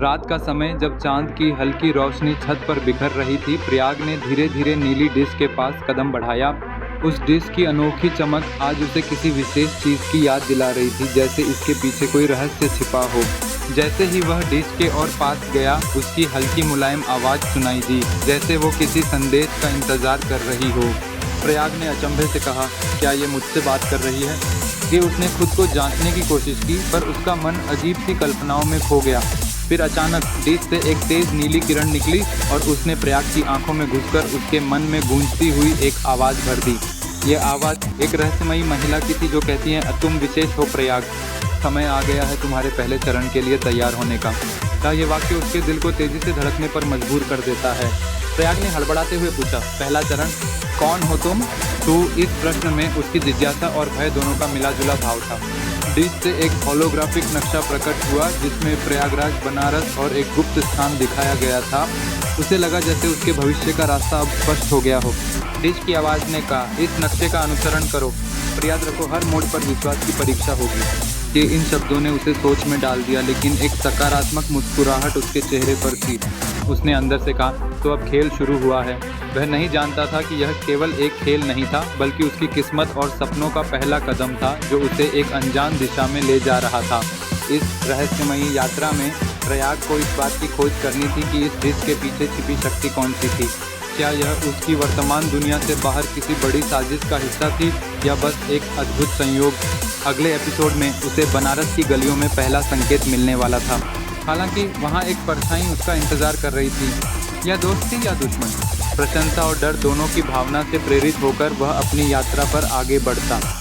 रात का समय जब चांद की हल्की रोशनी छत पर बिखर रही थी, प्रयाग ने धीरे धीरे नीली डिश के पास कदम बढ़ाया। उस डिश की अनोखी चमक आज उसे किसी विशेष चीज़ की याद दिला रही थी, जैसे इसके पीछे कोई रहस्य छिपा हो। जैसे ही वह डिश के और पास गया, उसकी हल्की मुलायम आवाज़ सुनाई दी, जैसे वो किसी संदेश का इंतज़ार कर रही हो। प्रयाग ने अचंभे से कहा, क्या ये मुझसे बात कर रही है? कि उसने खुद को जांचने की कोशिश की, पर उसका मन अजीब सी कल्पनाओं में खो गया। फिर अचानक डिश से एक तेज नीली किरण निकली और उसने प्रयाग की आंखों में घुसकर उसके मन में गूंजती हुई एक आवाज़ भर दी। यह आवाज़ एक रहस्यमयी महिला की थी, जो कहती है, तुम विशेष हो प्रयाग, समय आ गया है तुम्हारे पहले चरण के लिए तैयार होने का। क्या ये वाक्य उसके दिल को तेजी से धड़कने पर मजबूर कर देता है। प्रयाग ने हड़बड़ाते हुए पूछा, पहला चरण? कौन हो तुम? तो इस प्रश्न में उसकी जिज्ञासा और भय दोनों का मिला जुला भाव था। डिश से एक होलोग्राफिक नक्शा प्रकट हुआ, जिसमें प्रयागराज, बनारस और एक गुप्त स्थान दिखाया गया था। उसे लगा जैसे उसके भविष्य का रास्ता अब स्पष्ट हो गया हो। डिश की आवाज़ ने कहा, इस नक्शे का अनुसरण करो, पर याद रखो हर मोड़ पर विश्वास की परीक्षा होगी। कि इन शब्दों ने उसे सोच में डाल दिया, लेकिन एक सकारात्मक मुस्कुराहट उसके चेहरे पर थी। उसने अंदर से कहा, तो अब खेल शुरू हुआ है। वह नहीं जानता था कि यह केवल एक खेल नहीं था, बल्कि उसकी किस्मत और सपनों का पहला कदम था, जो उसे एक अनजान दिशा में ले जा रहा था। इस रहस्यमयी यात्रा में प्रयाग को इस बात की खोज करनी थी कि इस डिश के पीछे छिपी शक्ति कौन सी थी। क्या यह उसकी वर्तमान दुनिया से बाहर किसी बड़ी साजिश का हिस्सा थी, या बस एक अद्भुत संयोग? अगले एपिसोड में उसे बनारस की गलियों में पहला संकेत मिलने वाला था। हालांकि वहाँ एक परछाई उसका इंतजार कर रही थी। या दोस्त थी या दुश्मन? प्रशंसा और डर दोनों की भावना से प्रेरित होकर वह अपनी यात्रा पर आगे बढ़ता।